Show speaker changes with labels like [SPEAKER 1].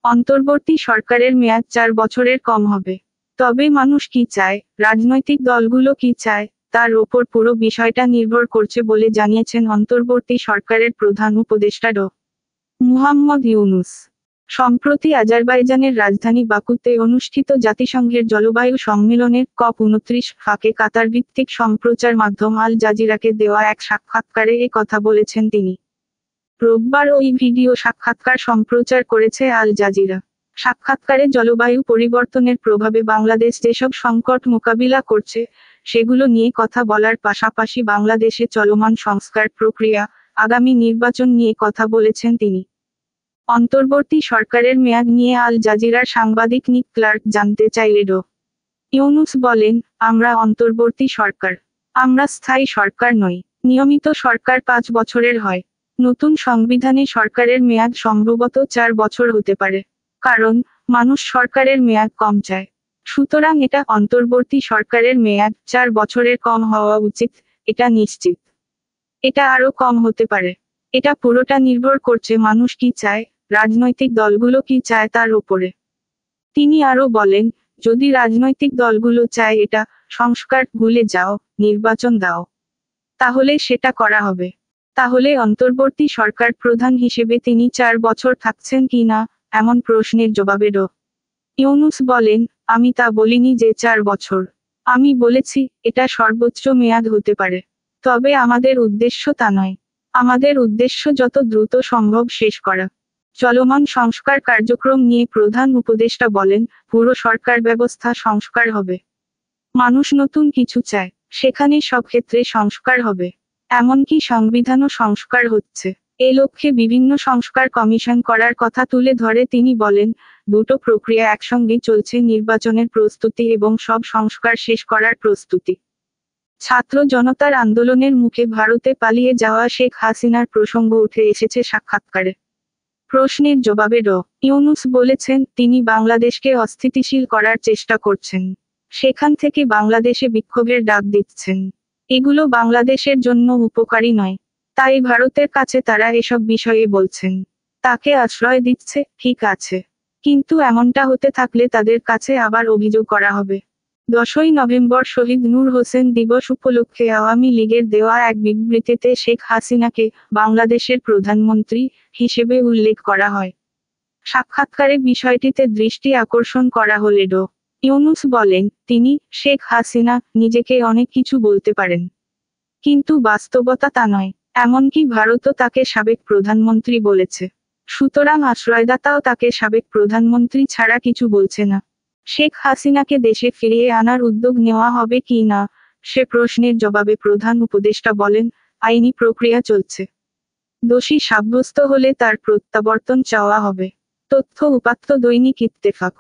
[SPEAKER 1] অন্তর্বর্তী সরকারের মেয়াদ 4 বছরের কম হবে। তবে মানুষ কি চায়, রাজনৈতিক দলগুলো কি চায়, তার ওপর পুরো বিষয়টা নির্ভর করছে বলে জানিয়েছেন অন্তর্বর্তী সরকারের প্রধান উপদেষ্টা ড. মুহাম্মদ ইউনূস। সম্প্রতি আজারবাইজানের রাজধানী বাকুতে অনুষ্ঠিত জাতিসংঘের জলবায়ু সম্মেলনের COP29 ফাঁকে কাতারভিত্তিক সম্প্রচার মাধ্যম আল জাজিরাকে দেওয়া এক সাক্ষাৎকারে এ কথা বলেছেন তিনি। রোববার ওই ভিডিও সাক্ষাৎকার সম্প্রচার করেছে আল জাজিরা। সাক্ষাৎকারে জলবায়ু পরিবর্তনের প্রভাবে বাংলাদেশ যেসব সংকট মোকাবিলা করছে, সেগুলো নিয়ে কথা বলার পাশাপাশি বাংলাদেশে চলমান সংস্কার প্রক্রিয়া, আগামী নির্বাচন নিয়ে কথা বলেছেন তিনি। অন্তর্বর্তী সরকারের মেয়াদ নিয়ে আল জাজিরার সাংবাদিক নিক ক্লার্ক জানতে চাইলে ড. ইউনূস বলেন, আমরা অন্তর্বর্তী সরকার। আমরা স্থায়ী সরকার নই। নিয়মিত সরকার 5 বছরের হয়। নতুন সংবিধানে সরকারের মেয়াদ সম্ভবত 4 বছর হতে পারে। কারণ, মানুষ সরকারের মেয়াদ কম চায়। সুতরাং এটা অন্তর্বর্তী সরকারের মেয়াদ 4 বছরের কম হওয়া উচিত, এটা নিশ্চিত। এটা আরও কম হতে পারে। এটা পুরোটা নির্ভর করছে মানুষ কি চায়, রাজনৈতিক দলগুলো কি চায় তার উপরে। তিনি আরও বলেন, যদি রাজনৈতিক দলগুলো চায় এটা, সংস্কার ভুলে যাও, নির্বাচন দাও, তাহলে সেটা করা হবে। তাহলে অন্তর্বর্তী সরকার প্রধান হিসেবে তিনি 4 বছর থাকছেন কি না, এমন প্রশ্নের জবাবে ড. ইউনূস বলেন, আমি তা বলিনি যে 4 বছর। আমি বলেছি, এটা সর্বোচ্চ মেয়াদ হতে পারে। তবে আমাদের উদ্দেশ্য তা নয়। আমাদের উদ্দেশ্য যত দ্রুত সম্ভব শেষ করা। চলমান সংস্কার কার্যক্রম নিয়ে প্রধান উপদেষ্টা বলেন, পুরো সরকার ব্যবস্থা সংস্কার হবে। মানুষ নতুন কিছু চায়, সেখানে সব ক্ষেত্রে সংস্কার হবে। এমনকি সংবিধানও সংস্কার হচ্ছে। এ লক্ষ্যে বিভিন্ন সংস্কার কমিশন করার কথা তুলে ধরে তিনি বলেন, দুটো প্রক্রিয়া একসঙ্গে চলছে, নির্বাচনের প্রস্তুতি এবং সব সংস্কার শেষ করার প্রস্তুতি। ছাত্র জনতার আন্দোলনের মুখে ভারতে পালিয়ে যাওয়া শেখ হাসিনার প্রসঙ্গ উঠে এসেছে সাক্ষাৎকারে। প্রশ্নের জবাবে ড. ইউনূস বলেছেন, তিনি বাংলাদেশকে অস্থিতিশীল করার চেষ্টা করছেন। সেখান থেকে বাংলাদেশে বিক্ষোভের ডাক দিচ্ছেন। এগুলো বাংলাদেশের জন্য উপকারী নয়। তাই ভারতের কাছে তারা এসব বিষয়ে বলছেন। তাকে আশ্রয় দিচ্ছে, ঠিক আছে। কিন্তু এমনটা হতে থাকলে তাদের কাছে আবার অভিযোগ করা হবে। 10ই নভেম্বর শহীদ নূর হোসেন দিবস উপলক্ষে আওয়ামী লীগের দেওয়া এক বিবৃতিতে শেখ হাসিনাকে বাংলাদেশের প্রধানমন্ত্রী হিসেবে উল্লেখ করা হয়। সাক্ষাৎকারে বিষয়টিতে দৃষ্টি আকর্ষণ করা হলে ড. ইউনূস বলেন, তিনি, শেখ হাসিনা, নিজেকে অনেক কিছু বলতে পারেন। কিন্তু বাস্তবতা তা নয়। এমনকি ভারতও তাকে সাবেক প্রধানমন্ত্রী বলেছে। সুতরাং আশ্রয়দাতাও তাকে সাবেক প্রধানমন্ত্রী ছাড়া কিছু বলছে না। শেখ হাসিনাকে দেশে ফিরিয়ে আনার উদ্যোগ নেওয়া হবে কি না, সে প্রশ্নের জবাবে প্রধান উপদেষ্টা বলেন, আইনি প্রক্রিয়া চলছে। দোষী সাব্যস্ত হলে তার প্রত্যাবর্তন চাওয়া হবে। তথ্য উপাত্ত দৈনিক ইত্তেফাক।